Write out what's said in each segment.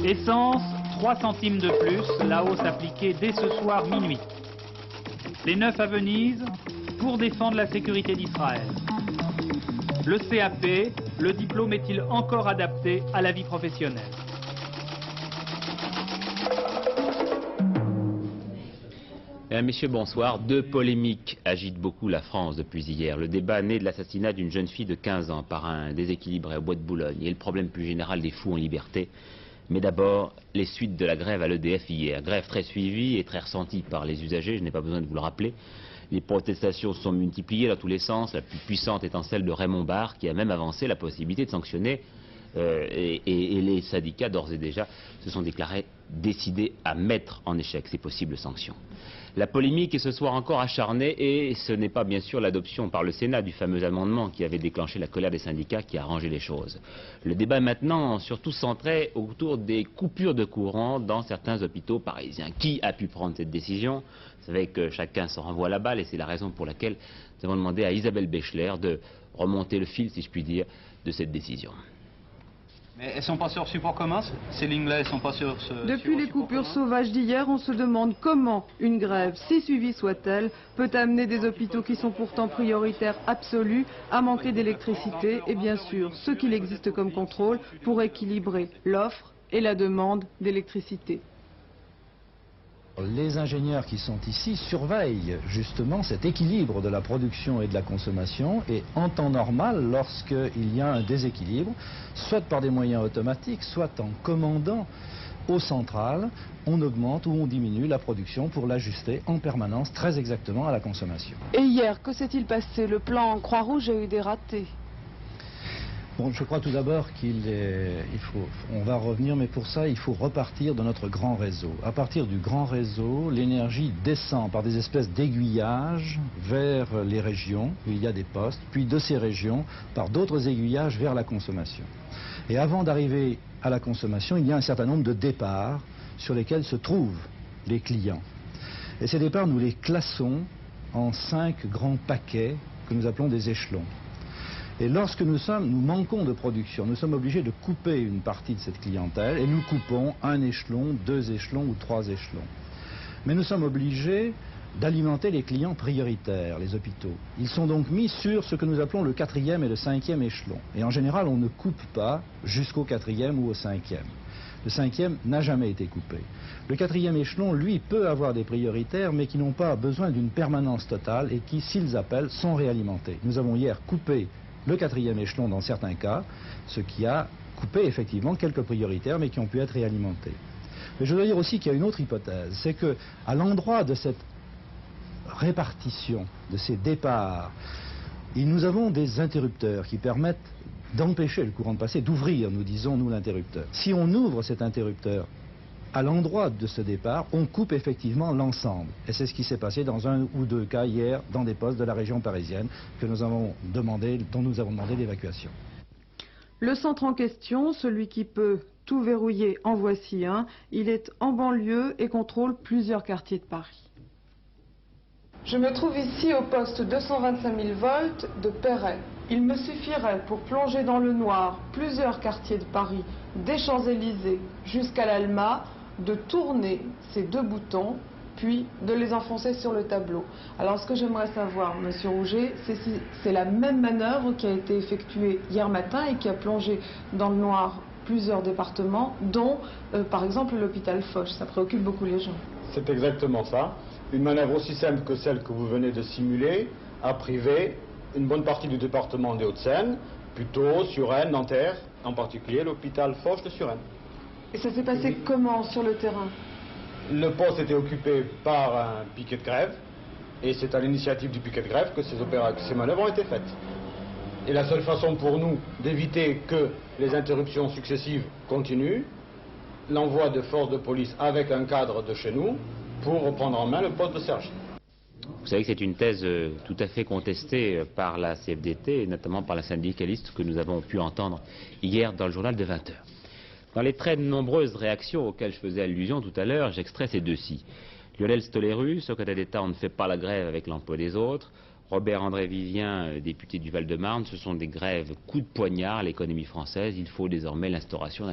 Essence, 3 centimes de plus, la hausse appliquée dès ce soir minuit. Les 9 à Venise, pour défendre la sécurité d'Israël. Le CAP, le diplôme est-il encore adapté à la vie professionnelle? Mesdames, Messieurs, bonsoir. Deux polémiques agitent beaucoup la France depuis hier. Le débat né de l'assassinat d'une jeune fille de 15 ans par un déséquilibré au bois de Boulogne et le problème plus général des fous en liberté. Mais d'abord, les suites de la grève à l'EDF hier. Grève très suivie et très ressentie par les usagers, je n'ai pas besoin de vous le rappeler. Les protestations se sont multipliées dans tous les sens, la plus puissante étant celle de Raymond Barre, qui a même avancé la possibilité de sanctionner. Et les syndicats, d'ores et déjà, se sont décidés à mettre en échec ces possibles sanctions. La polémique est ce soir encore acharnée et ce n'est pas bien sûr l'adoption par le Sénat du fameux amendement qui avait déclenché la colère des syndicats qui a arrangé les choses. Le débat est maintenant surtout centré autour des coupures de courant dans certains hôpitaux parisiens. Qui a pu prendre cette décision? Vous savez que chacun se renvoie la balle et c'est la raison pour laquelle nous avons demandé à Isabelle Bechler de remonter le fil, si je puis dire, de cette décision. Mais elles sont pas sur support commun, ces lignes-là, elles sont pas sur ce... Depuis les coupures sauvages d'hier, on se demande comment une grève, si suivie soit-elle, peut amener des hôpitaux qui sont pourtant prioritaires absolus à manquer d'électricité et bien sûr ce qu'il existe comme contrôle pour équilibrer l'offre et la demande d'électricité. Les ingénieurs qui sont ici surveillent justement cet équilibre de la production et de la consommation et en temps normal, lorsqu'il y a un déséquilibre, soit par des moyens automatiques, soit en commandant aux centrales, on augmente ou on diminue la production pour l'ajuster en permanence très exactement à la consommation. Et hier, que s'est-il passé? Le plan Croix-Rouge a eu des ratés. Bon, je crois tout d'abord on va revenir, mais pour ça, il faut repartir de notre grand réseau. À partir du grand réseau, l'énergie descend par des espèces d'aiguillages vers les régions, où il y a des postes, puis de ces régions, par d'autres aiguillages vers la consommation. Et avant d'arriver à la consommation, il y a un certain nombre de départs sur lesquels se trouvent les clients. Et ces départs, nous les classons en 5 grands paquets que nous appelons des échelons. Et lorsque nous manquons de production, nous sommes obligés de couper une partie de cette clientèle et nous coupons un échelon, 2 échelons ou 3 échelons. Mais nous sommes obligés d'alimenter les clients prioritaires, les hôpitaux. Ils sont donc mis sur ce que nous appelons le 4e et le 5e échelon. Et en général, on ne coupe pas jusqu'au 4e ou au 5e. Le 5e n'a jamais été coupé. Le 4e échelon, lui, peut avoir des prioritaires, mais qui n'ont pas besoin d'une permanence totale et qui, s'ils appellent, sont réalimentés. Nous avons hier coupé le 4e échelon dans certains cas, ce qui a coupé effectivement quelques prioritaires, mais qui ont pu être réalimentés. Mais je dois dire aussi qu'il y a une autre hypothèse, c'est qu'à l'endroit de cette répartition, de ces départs, nous avons des interrupteurs qui permettent d'empêcher le courant de passer, d'ouvrir, nous disons, nous, l'interrupteur. Si on ouvre cet interrupteur à l'endroit de ce départ, on coupe effectivement l'ensemble. Et c'est ce qui s'est passé dans 1 ou 2 cas hier dans des postes de la région parisienne dont nous avons demandé l'évacuation. Le centre en question, celui qui peut tout verrouiller, en voici un. Il est en banlieue et contrôle plusieurs quartiers de Paris. Je me trouve ici au poste 225 000 volts de Perret. Il me suffirait pour plonger dans le noir plusieurs quartiers de Paris, des Champs-Élysées jusqu'à l'Alma, de tourner ces 2 boutons, puis de les enfoncer sur le tableau. Alors ce que j'aimerais savoir, Monsieur Rouget, c'est si c'est la même manœuvre qui a été effectuée hier matin et qui a plongé dans le noir plusieurs départements, dont par exemple l'hôpital Foch. Ça préoccupe beaucoup les gens. C'est exactement ça. Une manœuvre aussi simple que celle que vous venez de simuler a privé une bonne partie du département des Hauts-de-Seine, plutôt Suresnes, Nanterre, en particulier l'hôpital Foch de Suresnes. Et ça s'est passé comment sur le terrain? Le poste était occupé par un piquet de grève, et c'est à l'initiative du piquet de grève que ces manœuvres ont été faites. Et la seule façon pour nous d'éviter que les interruptions successives continuent, l'envoi de forces de police avec un cadre de chez nous pour reprendre en main le poste de Cergy. Vous savez que c'est une thèse tout à fait contestée par la CFDT, et notamment par la syndicaliste que nous avons pu entendre hier dans le journal de 20 h. Dans les très nombreuses réactions auxquelles je faisais allusion tout à l'heure, j'extrais ces 2-ci. Lionel Stoléru, secrétaire d'État, on ne fait pas la grève avec l'emploi des autres. Robert-André Vivien, député du Val-de-Marne, ce sont des grèves coup de poignard à l'économie française. Il faut désormais l'instauration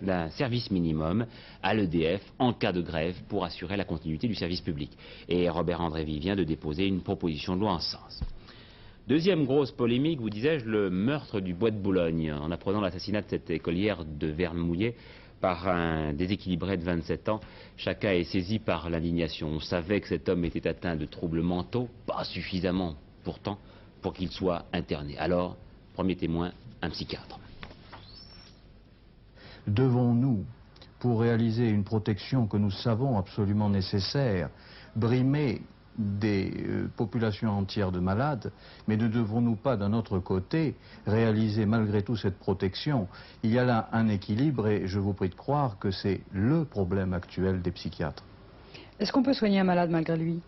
d'un service minimum à l'EDF en cas de grève pour assurer la continuité du service public. Et Robert-André Vivien de déposer une proposition de loi en ce sens. Deuxième grosse polémique, vous disais-je, le meurtre du Bois de Boulogne. En apprenant l'assassinat de cette écolière de Vernmouillet par un déséquilibré de 27 ans, chacun est saisi par l'indignation. On savait que cet homme était atteint de troubles mentaux, pas suffisamment pourtant pour qu'il soit interné. Alors, premier témoin, un psychiatre. Devons-nous, pour réaliser une protection que nous savons absolument nécessaire, brimer des populations entières de malades, mais ne devons-nous pas d'un autre côté réaliser malgré tout cette protection? Il y a là un équilibre et je vous prie de croire que c'est le problème actuel des psychiatres. Est-ce qu'on peut soigner un malade malgré lui?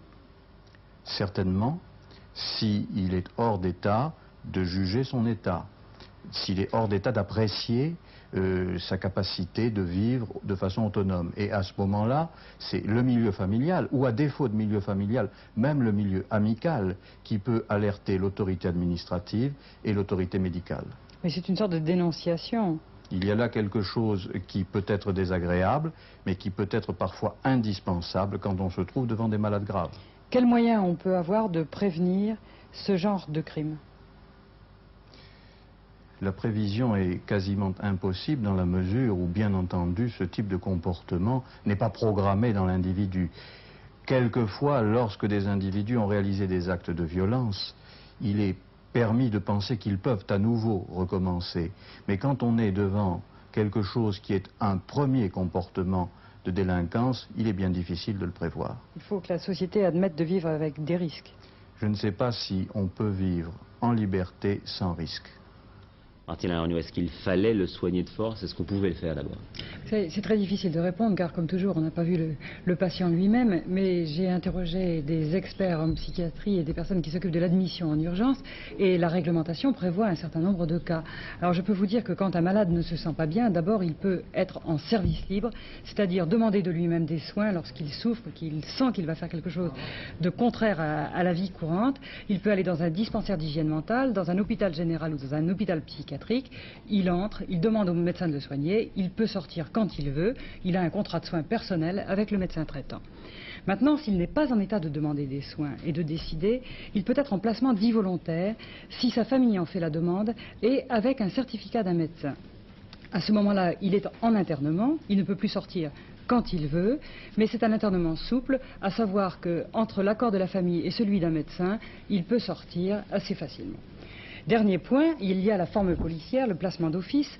Certainement, s'il est hors d'état de juger son état, s'il est hors d'état d'apprécier sa capacité de vivre de façon autonome. Et à ce moment-là, c'est le milieu familial, ou à défaut de milieu familial, même le milieu amical, qui peut alerter l'autorité administrative et l'autorité médicale. Mais c'est une sorte de dénonciation. Il y a là quelque chose qui peut être désagréable, mais qui peut être parfois indispensable quand on se trouve devant des malades graves. Quels moyens on peut avoir de prévenir ce genre de crime? La prévision est quasiment impossible dans la mesure où, bien entendu, ce type de comportement n'est pas programmé dans l'individu. Quelquefois, lorsque des individus ont réalisé des actes de violence, il est permis de penser qu'ils peuvent à nouveau recommencer. Mais quand on est devant quelque chose qui est un premier comportement de délinquance, il est bien difficile de le prévoir. Il faut que la société admette de vivre avec des risques. Je ne sais pas si on peut vivre en liberté sans risque. Martine Lagorneau, est-ce qu'il fallait le soigner de force? Est-ce qu'on pouvait le faire d'abord? C'est très difficile de répondre car, comme toujours, on n'a pas vu le patient lui-même, mais j'ai interrogé des experts en psychiatrie et des personnes qui s'occupent de l'admission en urgence et la réglementation prévoit un certain nombre de cas. Alors je peux vous dire que quand un malade ne se sent pas bien, d'abord il peut être en service libre, c'est-à-dire demander de lui-même des soins lorsqu'il souffre, qu'il sent qu'il va faire quelque chose de contraire à la vie courante. Il peut aller dans un dispensaire d'hygiène mentale, dans un hôpital général ou dans un hôpital psychiatrique. Il entre, il demande au médecin de le soigner, il peut sortir quand il veut, il a un contrat de soins personnel avec le médecin traitant. Maintenant, s'il n'est pas en état de demander des soins et de décider, il peut être en placement dit volontaire si sa famille en fait la demande et avec un certificat d'un médecin. À ce moment-là, il est en internement, il ne peut plus sortir quand il veut, mais c'est un internement souple, à savoir qu'entre l'accord de la famille et celui d'un médecin, il peut sortir assez facilement. Dernier point, il y a la forme policière, le placement d'office.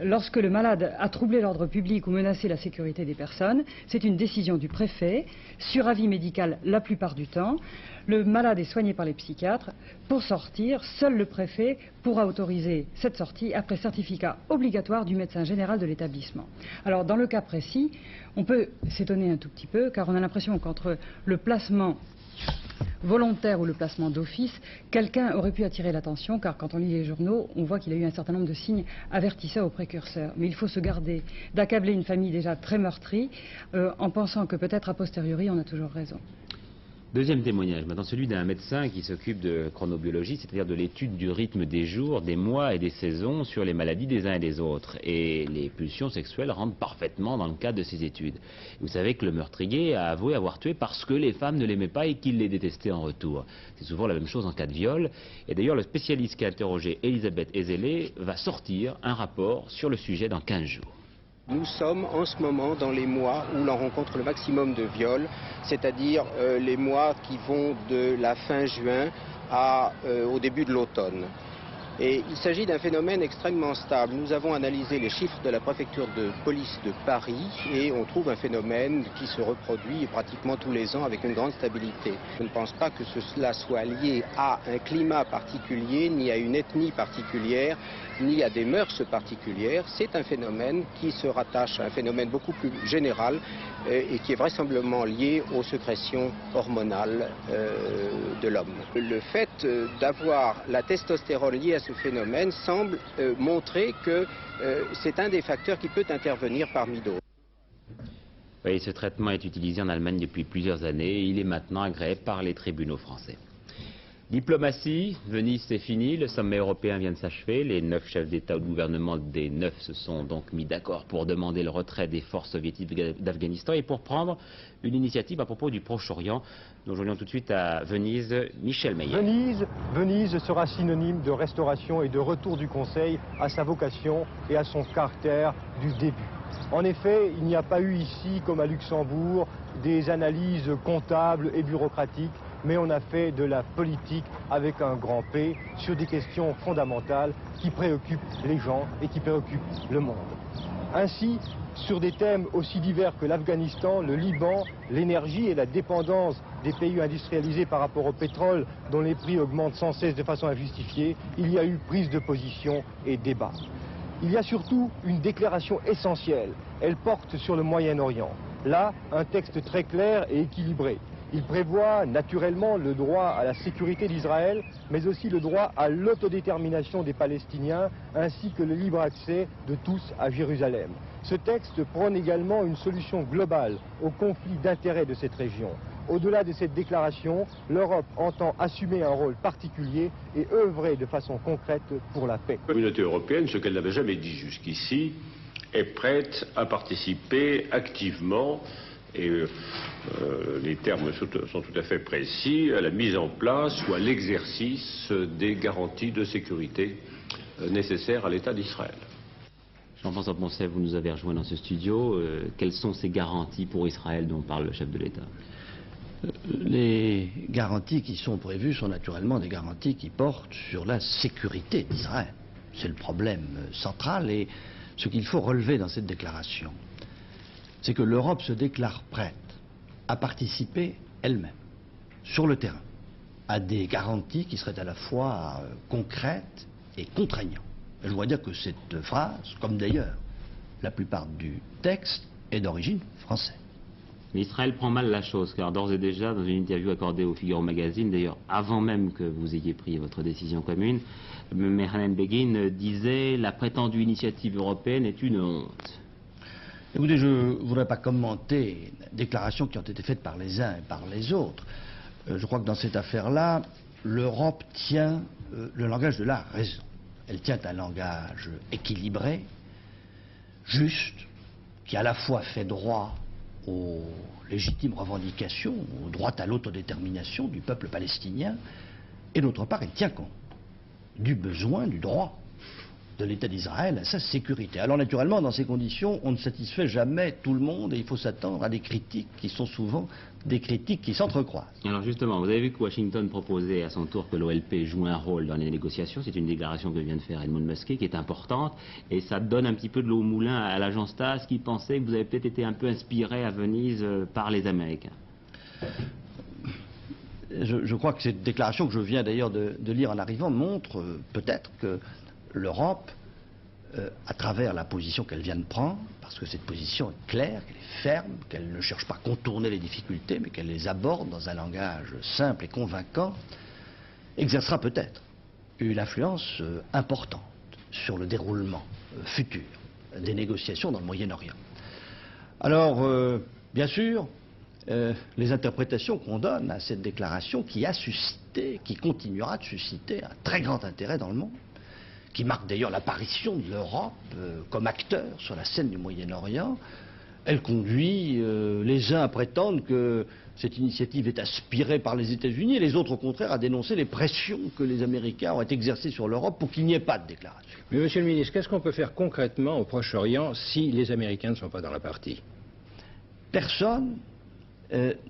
Lorsque le malade a troublé l'ordre public ou menacé la sécurité des personnes, c'est une décision du préfet, sur avis médical la plupart du temps. Le malade est soigné par les psychiatres. Pour sortir, seul le préfet pourra autoriser cette sortie après certificat obligatoire du médecin général de l'établissement. Alors, dans le cas précis, on peut s'étonner un tout petit peu, car on a l'impression qu'entre le placement volontaire ou le placement d'office, quelqu'un aurait pu attirer l'attention, car quand on lit les journaux, on voit qu'il y a eu un certain nombre de signes avertisseurs aux précurseurs. Mais il faut se garder d'accabler une famille déjà très meurtrie, en pensant que peut-être a posteriori on a toujours raison. Deuxième témoignage, maintenant celui d'un médecin qui s'occupe de chronobiologie, c'est-à-dire de l'étude du rythme des jours, des mois et des saisons sur les maladies des uns et des autres. Et les pulsions sexuelles rentrent parfaitement dans le cadre de ces études. Vous savez que le meurtrier a avoué avoir tué parce que les femmes ne l'aimaient pas et qu'il les détestait en retour. C'est souvent la même chose en cas de viol. Et d'ailleurs, le spécialiste qui a interrogé Elisabeth Ezelé va sortir un rapport sur le sujet dans 15 jours. Nous sommes en ce moment dans les mois où l'on rencontre le maximum de viols, c'est-à-dire les mois qui vont de la fin juin au début de l'automne. Et il s'agit d'un phénomène extrêmement stable. Nous avons analysé les chiffres de la préfecture de police de Paris et on trouve un phénomène qui se reproduit pratiquement tous les ans avec une grande stabilité. Je ne pense pas que cela soit lié à un climat particulier, ni à une ethnie particulière, ni à des mœurs particulières. C'est un phénomène qui se rattache à un phénomène beaucoup plus général et qui est vraisemblablement lié aux sécrétions hormonales de l'homme. Le fait d'avoir la testostérone liée à ce phénomène semble montrer que c'est un des facteurs qui peut intervenir parmi d'autres. Oui, ce traitement est utilisé en Allemagne depuis plusieurs années et il est maintenant agréé par les tribunaux français. Diplomatie, Venise c'est fini, le sommet européen vient de s'achever, les 9 chefs d'État ou de gouvernement des 9 se sont donc mis d'accord pour demander le retrait des forces soviétiques d'Afghanistan et pour prendre une initiative à propos du Proche-Orient. Nous rejoignons tout de suite à Venise, Michel Meyer. Venise sera synonyme de restauration et de retour du Conseil à sa vocation et à son caractère du début. En effet, il n'y a pas eu ici, comme à Luxembourg, des analyses comptables et bureaucratiques, mais on a fait de la politique avec un grand P sur des questions fondamentales qui préoccupent les gens et qui préoccupent le monde. Ainsi, sur des thèmes aussi divers que l'Afghanistan, le Liban, l'énergie et la dépendance des pays industrialisés par rapport au pétrole dont les prix augmentent sans cesse de façon injustifiée, il y a eu prise de position et débat. Il y a surtout une déclaration essentielle. Elle porte sur le Moyen-Orient. Là, un texte très clair et équilibré. Il prévoit naturellement le droit à la sécurité d'Israël, mais aussi le droit à l'autodétermination des Palestiniens, ainsi que le libre accès de tous à Jérusalem. Ce texte prône également une solution globale au conflit d'intérêts de cette région. Au-delà de cette déclaration, l'Europe entend assumer un rôle particulier et œuvrer de façon concrète pour la paix. La communauté européenne, ce qu'elle n'avait jamais dit jusqu'ici, est prête à participer activement, et les termes sont tout à fait précis, à la mise en place ou à l'exercice des garanties de sécurité nécessaires à l'État d'Israël. Jean-François Poncet, vous nous avez rejoint dans ce studio. Quelles sont ces garanties pour Israël dont parle le chef de l'État? Les garanties qui sont prévues sont naturellement des garanties qui portent sur la sécurité d'Israël. C'est le problème central et ce qu'il faut relever dans cette déclaration, c'est que l'Europe se déclare prête à participer elle-même, sur le terrain, à des garanties qui seraient à la fois concrètes et contraignantes. Et je dois dire que cette phrase, comme d'ailleurs la plupart du texte, est d'origine française. Mais Israël prend mal la chose, car d'ores et déjà, dans une interview accordée au Figaro Magazine, d'ailleurs avant même que vous ayez pris votre décision commune, Mehanan Begin disait « La prétendue initiative européenne est une honte ». Écoutez, je ne voudrais pas commenter les déclarations qui ont été faites par les uns et par les autres. Je crois que dans cette affaire-là, l'Europe tient le langage de la raison. Elle tient un langage équilibré, juste, qui à la fois fait droit aux légitimes revendications, au droit à l'autodétermination du peuple palestinien, et d'autre part, elle tient compte du besoin, du droit de l'État d'Israël à sa sécurité. Alors naturellement, dans ces conditions, on ne satisfait jamais tout le monde et il faut s'attendre à des critiques qui sont souvent des critiques qui s'entrecroisent. Alors justement, vous avez vu que Washington proposait à son tour que l'OLP joue un rôle dans les négociations. C'est une déclaration que vient de faire Edmund Muskie qui est importante et ça donne un petit peu de l'eau au moulin à l'agence TASS qui pensait que vous avez peut-être été un peu inspiré à Venise par les Américains. Je crois que cette déclaration que je viens d'ailleurs de lire en arrivant montre peut-être que l'Europe, à travers la position qu'elle vient de prendre, parce que cette position est claire, qu'elle est ferme, qu'elle ne cherche pas à contourner les difficultés, mais qu'elle les aborde dans un langage simple et convaincant, exercera peut-être une influence importante sur le déroulement futur des négociations dans le Moyen-Orient. Alors, bien sûr, les interprétations qu'on donne à cette déclaration qui a suscité, qui continuera de susciter un très grand intérêt dans le monde, qui marque d'ailleurs l'apparition de l'Europe comme acteur sur la scène du Moyen-Orient, elle conduit les uns à prétendre que cette initiative est aspirée par les États-Unis et les autres au contraire à dénoncer les pressions que les Américains ont exercées sur l'Europe pour qu'il n'y ait pas de déclaration. Mais monsieur le ministre, qu'est-ce qu'on peut faire concrètement au Proche-Orient si les Américains ne sont pas dans la partie? Personne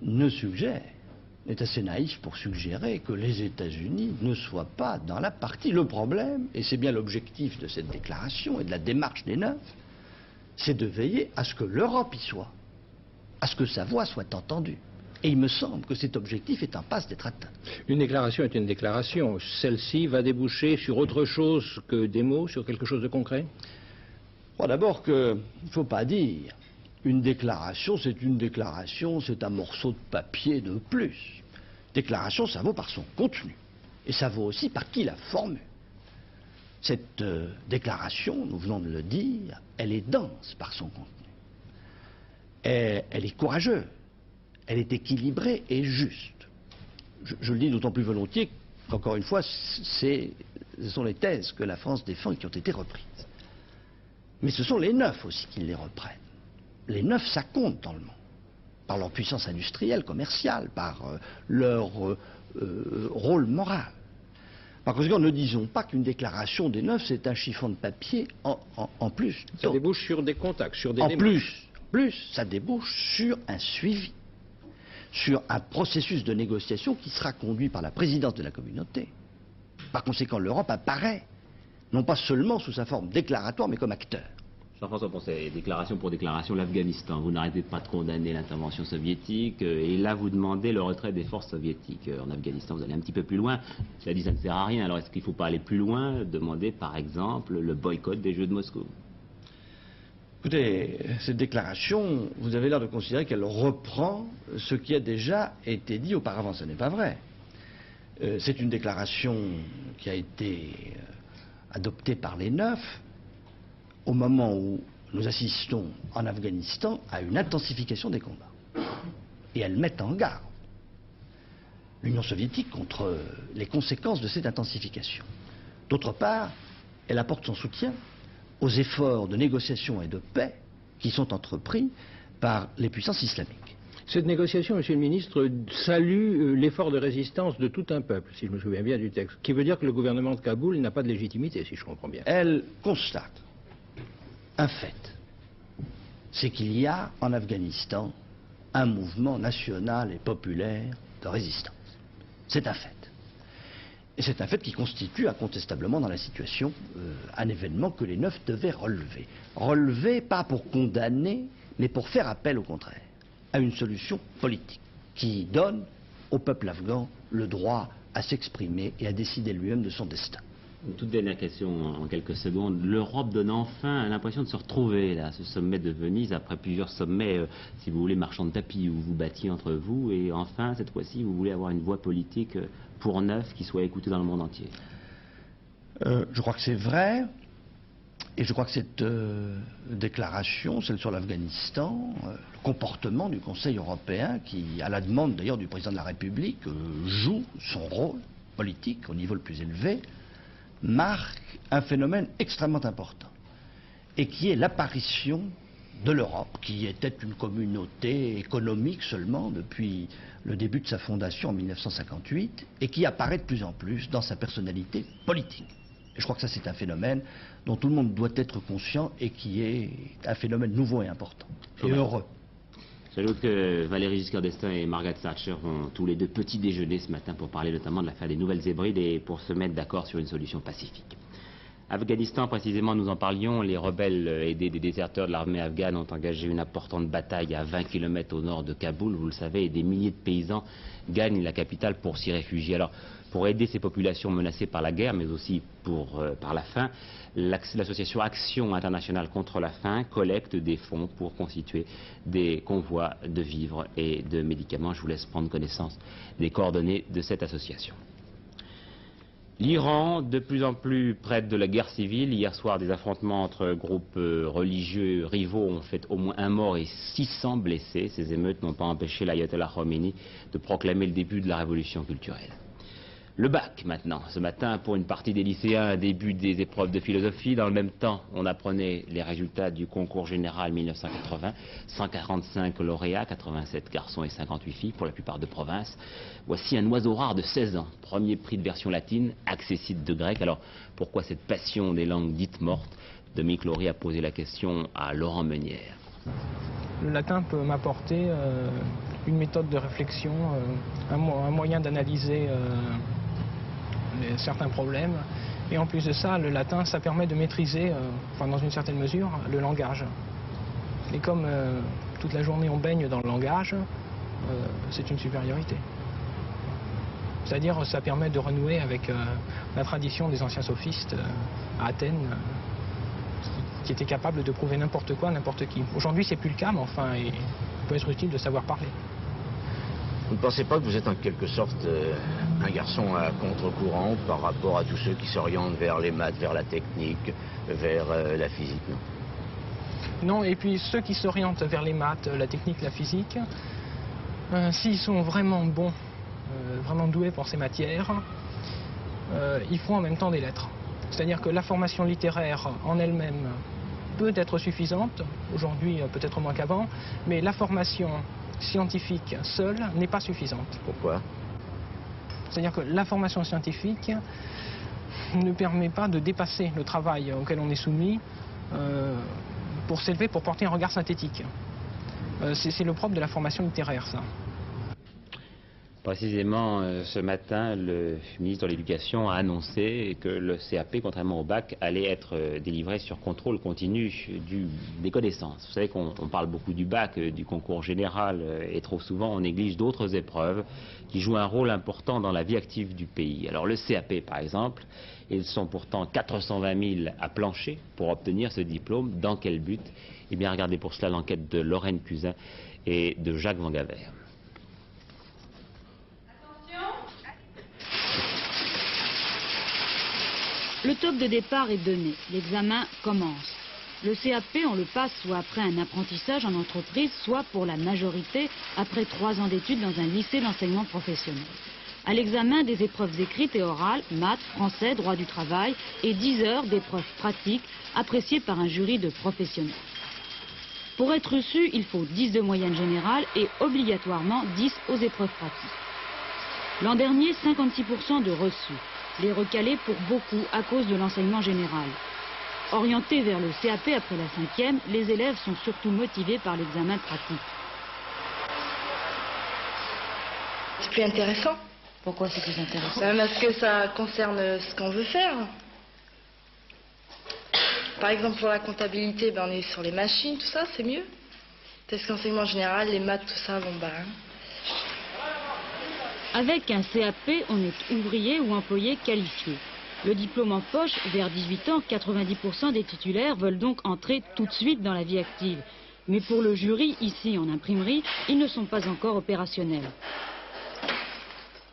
ne suggère, est assez naïf pour suggérer que les États-Unis ne soient pas dans la partie. Le problème, et c'est bien l'objectif de cette déclaration et de la démarche des 9, c'est de veiller à ce que l'Europe y soit, à ce que sa voix soit entendue. Et il me semble que cet objectif est en passe d'être atteint. Une déclaration est une déclaration. Celle-ci va déboucher sur autre chose que des mots, sur quelque chose de concret? Je crois d'abord qu'il ne faut pas dire une déclaration, c'est un morceau de papier de plus. Déclaration, ça vaut par son contenu. Et ça vaut aussi par qui la formule. Cette déclaration, nous venons de le dire, elle est dense par son contenu. Elle est courageuse. Elle est équilibrée et juste. Je le dis d'autant plus volontiers Encore une fois, ce sont les thèses que la France défend et qui ont été reprises. Mais ce sont les neufs aussi qui les reprennent. Les neufs, ça compte dans le monde. Par leur puissance industrielle, commerciale, par leur rôle moral. Par conséquent, ne disons pas qu'une déclaration des neufs, c'est un chiffon de papier en plus. Ça débouche sur des contacts, sur des En démarches. plus, ça débouche sur un suivi, sur un processus de négociation qui sera conduit par la présidence de la communauté. Par conséquent, l'Europe apparaît, non pas seulement sous sa forme déclaratoire, mais comme acteur. Jean-François Poncet, déclaration pour déclaration, l'Afghanistan. Vous n'arrêtez pas de condamner l'intervention soviétique et là vous demandez le retrait des forces soviétiques en Afghanistan. Vous allez un petit peu plus loin. Cela dit, ça ne sert à rien. Alors est-ce qu'il ne faut pas aller plus loin, demander par exemple le boycott des Jeux de Moscou? Écoutez, cette déclaration, vous avez l'air de considérer qu'elle reprend ce qui a déjà été dit auparavant. Ce n'est pas vrai. C'est une déclaration qui a été adoptée par les neufs au moment où nous assistons en Afghanistan à une intensification des combats. Et elle met en garde l'Union soviétique contre les conséquences de cette intensification. D'autre part, elle apporte son soutien aux efforts de négociation et de paix qui sont entrepris par les puissances islamiques. Cette négociation, Monsieur le Ministre, salue l'effort de résistance de tout un peuple, si je me souviens bien du texte, qui veut dire que le gouvernement de Kaboul n'a pas de légitimité, si je comprends bien. Elle constate un fait, c'est qu'il y a en Afghanistan un mouvement national et populaire de résistance. C'est un fait. Et c'est un fait qui constitue incontestablement dans la situation un événement que les neufs devaient relever. Relever pas pour condamner, mais pour faire appel au contraire à une solution politique qui donne au peuple afghan le droit à s'exprimer et à décider lui-même de son destin. Une toute dernière question en quelques secondes. L'Europe donne enfin l'impression de se retrouver là, ce sommet de Venise, après plusieurs sommets, si vous voulez, marchands de tapis, où vous battiez entre vous, et enfin, cette fois-ci, vous voulez avoir une voix politique pour neuf qui soit écoutée dans le monde entier. Je crois que c'est vrai, et je crois que cette déclaration, celle sur l'Afghanistan, le comportement du Conseil européen, qui, à la demande d'ailleurs du président de la République, joue son rôle politique au niveau le plus élevé, marque un phénomène extrêmement important, et qui est l'apparition de l'Europe, qui était une communauté économique seulement depuis le début de sa fondation en 1958, et qui apparaît de plus en plus dans sa personnalité politique. Et je crois que ça, c'est un phénomène dont tout le monde doit être conscient et qui est un phénomène nouveau et important, et heureux. J'ajoute que Valéry Giscard d'Estaing et Margaret Thatcher vont tous les deux petit déjeuner ce matin pour parler notamment de l'affaire des Nouvelles Hébrides et pour se mettre d'accord sur une solution pacifique. Afghanistan, précisément, nous en parlions, les rebelles aidés des déserteurs de l'armée afghane ont engagé une importante bataille à 20 km au nord de Kaboul, vous le savez, et des milliers de paysans gagnent la capitale pour s'y réfugier. Alors, pour aider ces populations menacées par la guerre, mais aussi par la faim, l'association Action internationale contre la faim collecte des fonds pour constituer des convois de vivres et de médicaments. Je vous laisse prendre connaissance des coordonnées de cette association. L'Iran, de plus en plus près de la guerre civile. Hier soir, des affrontements entre groupes religieux rivaux ont fait au moins un mort et 600 blessés. Ces émeutes n'ont pas empêché l'ayatollah Khomeini de proclamer le début de la révolution culturelle. Le bac maintenant, ce matin pour une partie des lycéens, début des épreuves de philosophie. Dans le même temps, on apprenait les résultats du concours général 1980. 145 lauréats, 87 garçons et 58 filles, pour la plupart de province. Voici un oiseau rare de 16 ans, premier prix de version latine, accessible de grec. Alors pourquoi cette passion des langues dites mortes? Dominique Laurie a posé la question à Laurent Meunière. Le latin peut m'apporter une méthode de réflexion, un moyen d'analyser certains problèmes. Et en plus de ça, le latin, ça permet de maîtriser, enfin, dans une certaine mesure, le langage. Et comme toute la journée on baigne dans le langage, c'est une supériorité. C'est-à-dire, ça permet de renouer avec la tradition des anciens sophistes à Athènes, qui étaient capables de prouver n'importe quoi, n'importe qui. Aujourd'hui, c'est plus le cas, mais enfin, il peut être utile de savoir parler. Vous ne pensez pas que vous êtes en quelque sorte un garçon à contre-courant par rapport à tous ceux qui s'orientent vers les maths, vers la technique, vers la physique, non? Non, et puis ceux qui s'orientent vers les maths, la technique, la physique, s'ils sont vraiment bons, vraiment doués pour ces matières, il faut en même temps des lettres. C'est-à-dire que la formation littéraire en elle-même peut être suffisante, aujourd'hui peut-être moins qu'avant, mais la formation scientifique seule n'est pas suffisante. Pourquoi? C'est-à-dire que la formation scientifique ne permet pas de dépasser le travail auquel on est soumis pour s'élever, pour porter un regard synthétique. C'est le propre de la formation littéraire, ça. Précisément, ce matin, le ministre de l'Éducation a annoncé que le CAP, contrairement au bac, allait être délivré sur contrôle continu des connaissances. Vous savez qu'on parle beaucoup du bac, du concours général, et trop souvent on néglige d'autres épreuves qui jouent un rôle important dans la vie active du pays. Alors le CAP, par exemple, ils sont pourtant 420 000 à plancher pour obtenir ce diplôme. Dans quel but? Eh bien, regardez pour cela l'enquête de Lorraine Cusin et de Jacques Vangavert. Le top de départ est donné, l'examen commence. Le CAP, on le passe soit après un apprentissage en entreprise, soit pour la majorité après 3 ans d'études dans un lycée d'enseignement professionnel. À l'examen, des épreuves écrites et orales, maths, français, droit du travail et 10 heures d'épreuves pratiques appréciées par un jury de professionnels. Pour être reçu, il faut 10 de moyenne générale et obligatoirement 10 aux épreuves pratiques. L'an dernier, 56% de reçus. Les recalés pour beaucoup à cause de l'enseignement général. Orientés vers le CAP après la 5e, les élèves sont surtout motivés par l'examen pratique. C'est plus intéressant. Pourquoi c'est plus intéressant? Parce que ça concerne ce qu'on veut faire. Par exemple, pour la comptabilité, on est sur les machines, tout ça, c'est mieux. Parce qu'enseignement général, les maths, tout ça, Avec un CAP, on est ouvrier ou employé qualifié. Le diplôme en poche, vers 18 ans, 90% des titulaires veulent donc entrer tout de suite dans la vie active. Mais pour le jury, ici en imprimerie, ils ne sont pas encore opérationnels.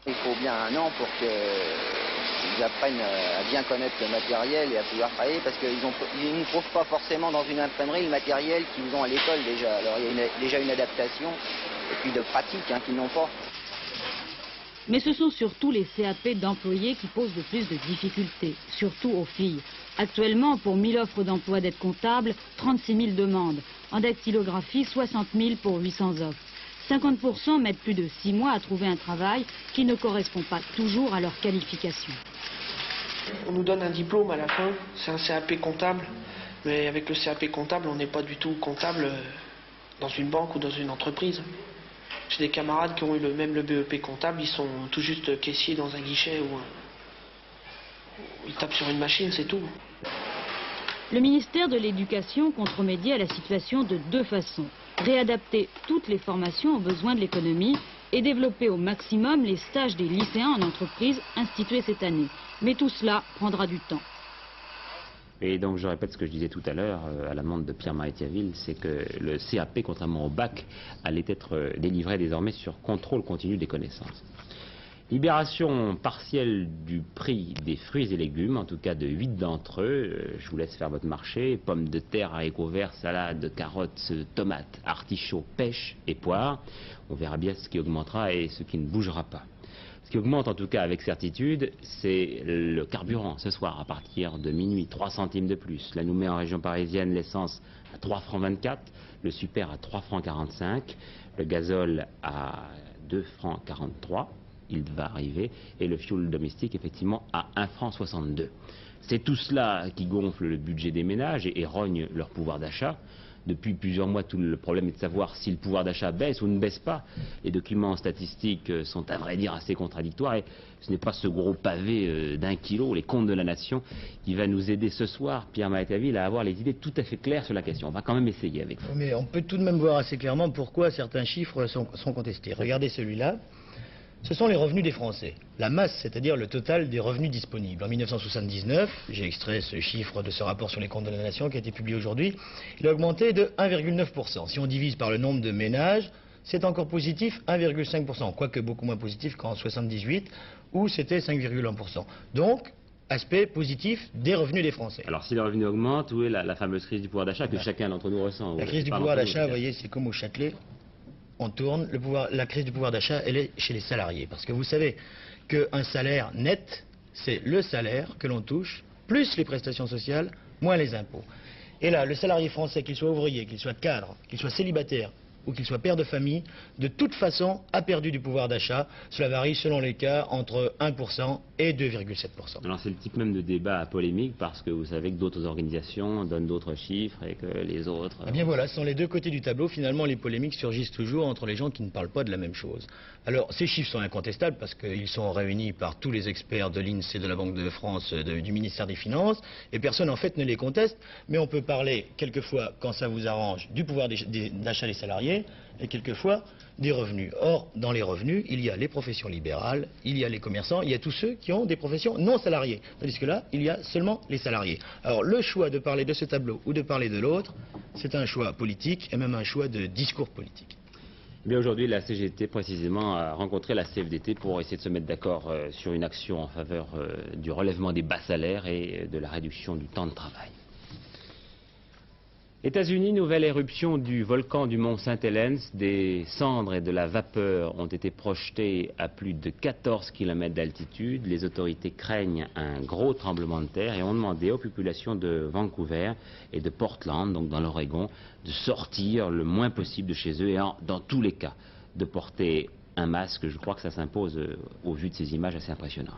Il faut bien 1 an pour qu'ils apprennent à bien connaître le matériel et à pouvoir travailler, parce qu'ils ne trouvent pas forcément dans une imprimerie le matériel qu'ils ont à l'école déjà. Alors il y a déjà une adaptation et puis de pratique qu'ils n'ont pas. Mais ce sont surtout les CAP d'employés qui posent le plus de difficultés, surtout aux filles. Actuellement, pour 1000 offres d'emploi d'aide comptable, 36 000 demandes. En dactylographie, 60 000 pour 800 offres. 50% mettent plus de 6 mois à trouver un travail qui ne correspond pas toujours à leur qualification. On nous donne un diplôme à la fin, c'est un CAP comptable. Mais avec le CAP comptable, on n'est pas du tout comptable dans une banque ou dans une entreprise. J'ai des camarades qui ont eu même le BEP comptable, ils sont tout juste caissiers dans un guichet ou ils tapent sur une machine, c'est tout. Le ministère de l'Éducation compte remédier à la situation de 2 façons. Réadapter toutes les formations aux besoins de l'économie et développer au maximum les stages des lycéens en entreprise institués cette année. Mais tout cela prendra du temps. Et donc je répète ce que je disais tout à l'heure à la demande de Pierre-Marie Thiaville, c'est que le CAP, contrairement au bac, allait être délivré désormais sur contrôle continu des connaissances. Libération partielle du prix des fruits et légumes, en tout cas de 8 d'entre eux. Je vous laisse faire votre marché. Pommes de terre, haricots verts, salades, carottes, tomates, artichauts, pêches et poires. On verra bien ce qui augmentera et ce qui ne bougera pas. Ce qui augmente en tout cas avec certitude, c'est le carburant. Ce soir, à partir de minuit, 3 centimes de plus. Là, nous met en région parisienne l'essence à 3,24 francs, le super à 3,45 francs, le gazole à 2,43 francs. Il va arriver, et le fioul domestique effectivement à 1,62 francs. C'est tout cela qui gonfle le budget des ménages et rogne leur pouvoir d'achat. Depuis plusieurs mois, tout le problème est de savoir si le pouvoir d'achat baisse ou ne baisse pas. Les documents statistiques sont à vrai dire assez contradictoires et ce n'est pas ce gros pavé d'1 kilo, les comptes de la nation, qui va nous aider ce soir, Pierre-Marie Thiaville, à avoir les idées tout à fait claires sur la question. On va quand même essayer avec vous. Mais on peut tout de même voir assez clairement pourquoi certains chiffres sont contestés. Regardez celui-là. Ce sont les revenus des Français. La masse, c'est-à-dire le total des revenus disponibles. En 1979, j'ai extrait ce chiffre de ce rapport sur les comptes de la nation qui a été publié aujourd'hui, il a augmenté de 1,9%. Si on divise par le nombre de ménages, c'est encore positif 1,5%, quoique beaucoup moins positif qu'en 1978, où c'était 5,1%. Donc, aspect positif des revenus des Français. Alors si les revenus augmentent, où est la fameuse crise du pouvoir d'achat que chacun d'entre nous ressent? La crise du pouvoir d'achat, vous voyez, c'est comme au Châtelet. On tourne, la crise du pouvoir d'achat, elle est chez les salariés. Parce que vous savez qu'un salaire net, c'est le salaire que l'on touche, plus les prestations sociales, moins les impôts. Et là, le salarié français, qu'il soit ouvrier, qu'il soit cadre, qu'il soit célibataire ou qu'il soit père de famille, de toute façon a perdu du pouvoir d'achat. Cela varie selon les cas entre 1% et 2,7%. Alors c'est le type même de débat polémique parce que vous savez que d'autres organisations donnent d'autres chiffres et que les autres... Eh bien voilà, ce sont les deux côtés du tableau. Finalement, les polémiques surgissent toujours entre les gens qui ne parlent pas de la même chose. Alors ces chiffres sont incontestables parce qu'ils sont réunis par tous les experts de l'INSEE, de la Banque de France, du ministère des Finances, et personne en fait ne les conteste. Mais on peut parler quelquefois, quand ça vous arrange, du pouvoir d'achat des salariés, et quelquefois des revenus. Or, dans les revenus, il y a les professions libérales, il y a les commerçants, il y a tous ceux qui ont des professions non salariées. Tandis que là, il y a seulement les salariés. Alors, le choix de parler de ce tableau ou de parler de l'autre, c'est un choix politique et même un choix de discours politique. Bien aujourd'hui, la CGT précisément a rencontré la CFDT pour essayer de se mettre d'accord sur une action en faveur du relèvement des bas salaires et de la réduction du temps de travail. États-Unis, nouvelle éruption du volcan du mont Saint-Helens. Des cendres et de la vapeur ont été projetées à plus de 14 km d'altitude. Les autorités craignent un gros tremblement de terre et ont demandé aux populations de Vancouver et de Portland, donc dans l'Oregon, de sortir le moins possible de chez eux et dans tous les cas de porter un masque. Je crois que ça s'impose au vu de ces images assez impressionnantes.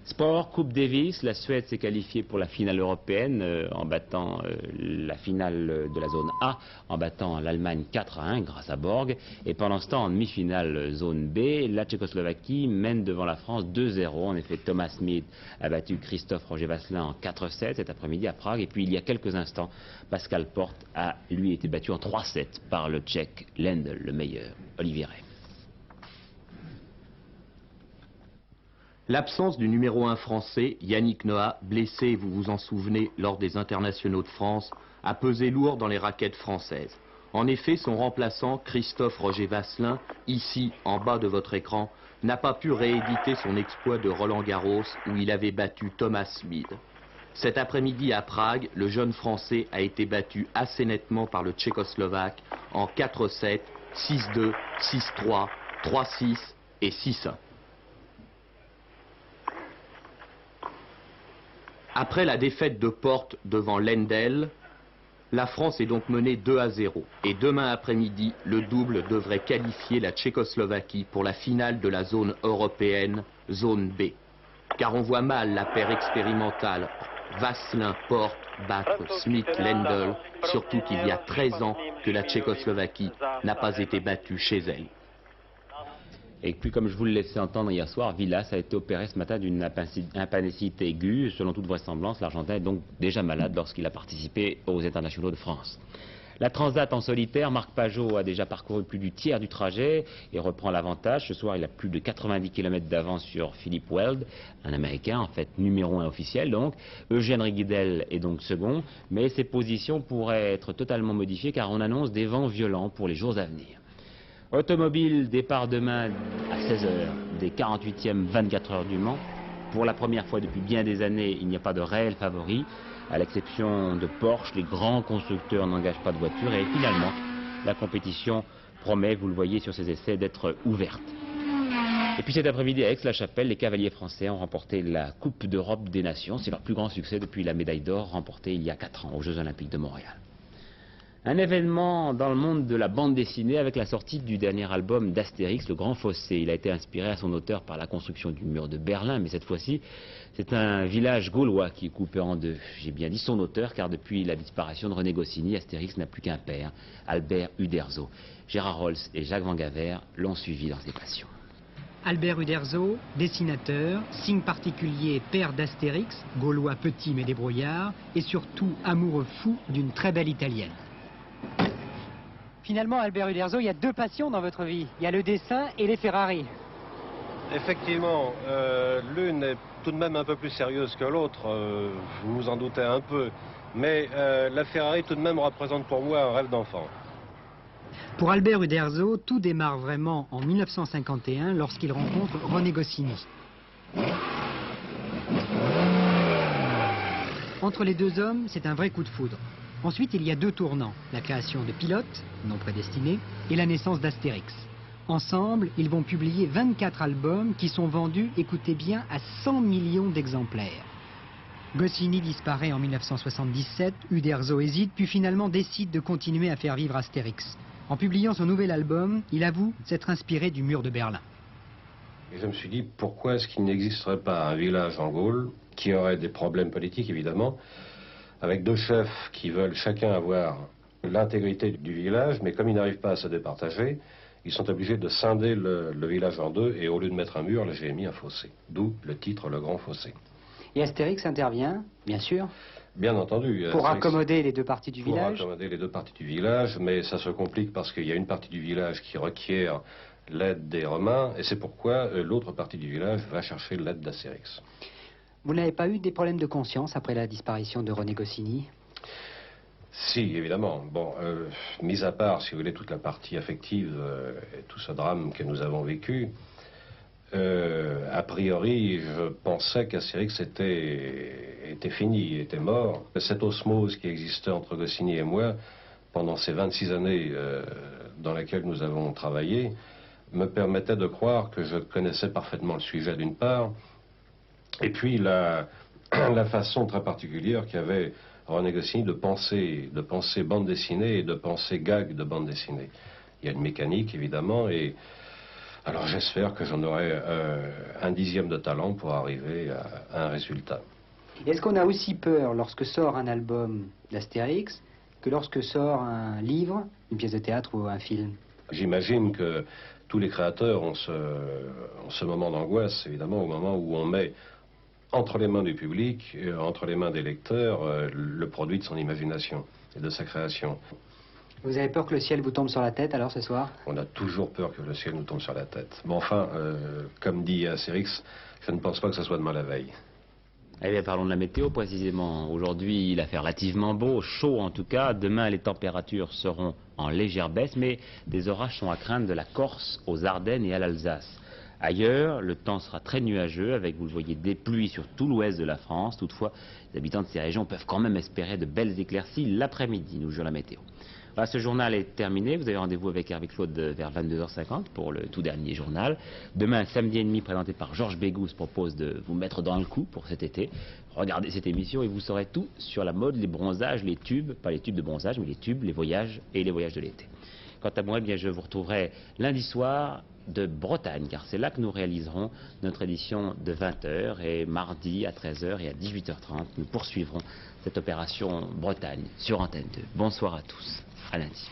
Sport, Coupe Davis, la Suède s'est qualifiée pour la finale européenne en battant la finale de la zone A, en battant l'Allemagne 4-1 grâce à Borg. Et pendant ce temps, en demi-finale zone B, la Tchécoslovaquie mène devant la France 2-0. En effet, Thomas Smith a battu Christophe Roger-Vasselin en 4-7 cet après-midi à Prague. Et puis il y a quelques instants, Pascal Porte a lui été battu en 3-7 par le Tchèque Lendl, le meilleur, Olivier Ray. L'absence du numéro 1 français, Yannick Noah, blessé, vous vous en souvenez, lors des internationaux de France, a pesé lourd dans les raquettes françaises. En effet, son remplaçant, Christophe Roger-Vasselin, ici, en bas de votre écran, n'a pas pu rééditer son exploit de Roland-Garros où il avait battu Thomas Smith. Cet après-midi à Prague, le jeune Français a été battu assez nettement par le Tchécoslovaque en 4-7, 6-2, 6-3, 3-6 et 6-1. Après la défaite de Porte devant Lendl, la France est donc menée 2-0. Et demain après-midi, le double devrait qualifier la Tchécoslovaquie pour la finale de la zone européenne, zone B. Car on voit mal la paire expérimentale Vasselin-Porte battre Smith-Lendl, surtout qu'il y a 13 ans que la Tchécoslovaquie n'a pas été battue chez elle. Et puis, comme je vous le laissais entendre hier soir, Villas a été opéré ce matin d'une appendicite aiguë. Selon toute vraisemblance, l'Argentin est donc déjà malade lorsqu'il a participé aux internationaux de France. La Transat en solitaire, Marc Pajot a déjà parcouru plus du tiers du trajet et reprend l'avantage. Ce soir, il a plus de 90 km d'avance sur Philippe Weld, un Américain, en fait numéro 1 officiel. Donc, Eugène Riguidel est donc second, mais ses positions pourraient être totalement modifiées car on annonce des vents violents pour les jours à venir. Automobile, départ demain à 16h des 48e 24 heures du Mans. Pour la première fois depuis bien des années, il n'y a pas de réel favori. À l'exception de Porsche, les grands constructeurs n'engagent pas de voiture. Et finalement, la compétition promet, vous le voyez sur ces essais, d'être ouverte. Et puis cet après-midi à Aix-la-Chapelle, les cavaliers français ont remporté la Coupe d'Europe des Nations. C'est leur plus grand succès depuis la médaille d'or remportée il y a 4 ans aux Jeux Olympiques de Montréal. Un événement dans le monde de la bande dessinée avec la sortie du dernier album d'Astérix, Le Grand Fossé. Il a été inspiré à son auteur par la construction du mur de Berlin, mais cette fois-ci, c'est un village gaulois qui est coupé en deux. J'ai bien dit son auteur, car depuis la disparition de René Goscinny, Astérix n'a plus qu'un père, Albert Uderzo. Gérard Rolls et Jacques Vangaver l'ont suivi dans ses passions. Albert Uderzo, dessinateur, signe particulier père d'Astérix, gaulois petit mais débrouillard, et surtout amoureux fou d'une très belle italienne. Finalement, Albert Uderzo, il y a deux passions dans votre vie. Il y a le dessin et les Ferrari. Effectivement, l'une est tout de même un peu plus sérieuse que l'autre, vous vous en doutez un peu. Mais la Ferrari tout de même représente pour moi un rêve d'enfant. Pour Albert Uderzo, tout démarre vraiment en 1951 lorsqu'il rencontre René Goscinny. Entre les deux hommes, c'est un vrai coup de foudre. Ensuite, il y a deux tournants, la création de Pilote, non prédestiné, et la naissance d'Astérix. Ensemble, ils vont publier 24 albums qui sont vendus, écoutez bien, à 100 millions d'exemplaires. Goscinny disparaît en 1977, Uderzo hésite, puis finalement décide de continuer à faire vivre Astérix. En publiant son nouvel album, il avoue s'être inspiré du mur de Berlin. Et je me suis dit, pourquoi est-ce qu'il n'existerait pas un village en Gaule qui aurait des problèmes politiques, évidemment, avec deux chefs qui veulent chacun avoir l'intégrité du village, mais comme ils n'arrivent pas à se départager, ils sont obligés de scinder le village en deux, et au lieu de mettre un mur, là j'ai mis un fossé. D'où le titre, Le Grand Fossé. Et Astérix intervient, bien sûr. Bien entendu. Pour accommoder les deux parties du village. Pour accommoder les deux parties du village, mais ça se complique parce qu'il y a une partie du village qui requiert l'aide des Romains, et c'est pourquoi l'autre partie du village va chercher l'aide d'Astérix. Vous n'avez pas eu des problèmes de conscience après la disparition de René Goscinny? Si, évidemment. Bon, mis à part, si vous voulez, toute la partie affective et tout ce drame que nous avons vécu, a priori, je pensais qu'Astérix était fini, était mort. Cette osmose qui existait entre Goscinny et moi, pendant ces 26 années dans lesquelles nous avons travaillé, me permettait de croire que je connaissais parfaitement le sujet d'une part, et puis la façon très particulière qu'avait René Goscinny de penser bande dessinée et de penser gag de bande dessinée. Il y a une mécanique, évidemment, et alors j'espère que j'en aurai un dixième de talent pour arriver à un résultat. Est-ce qu'on a aussi peur lorsque sort un album d'Astérix que lorsque sort un livre, une pièce de théâtre ou un film? J'imagine que tous les créateurs ont ce moment d'angoisse, évidemment, au moment où on met entre les mains du public, entre les mains des lecteurs, le produit de son imagination et de sa création. Vous avez peur que le ciel vous tombe sur la tête alors ce soir? On a toujours peur que le ciel nous tombe sur la tête. Mais enfin, comme dit Astérix, je ne pense pas que ce soit demain la veille. Eh bien, parlons de la météo précisément. Aujourd'hui, il a fait relativement beau, chaud en tout cas. Demain, les températures seront en légère baisse, mais des orages sont à craindre de la Corse aux Ardennes et à l'Alsace. Ailleurs, le temps sera très nuageux avec, vous le voyez, des pluies sur tout l'ouest de la France. Toutefois, les habitants de ces régions peuvent quand même espérer de belles éclaircies l'après-midi, nous jure la météo. Voilà, ce journal est terminé. Vous avez rendez-vous avec Hervé Claude vers 22h50 pour le tout dernier journal. Demain, Samedi et demi, présenté par Georges Bégous, propose de vous mettre dans le coup pour cet été. Regardez cette émission et vous saurez tout sur la mode, les bronzages, les tubes, pas les tubes de bronzage, mais les tubes, les voyages et les voyages de l'été. Quant à moi, eh bien, je vous retrouverai lundi soir de Bretagne, car c'est là que nous réaliserons notre édition de 20h, et mardi à 13h et à 18h30, nous poursuivrons cette opération Bretagne sur Antenne 2. Bonsoir à tous, à lundi.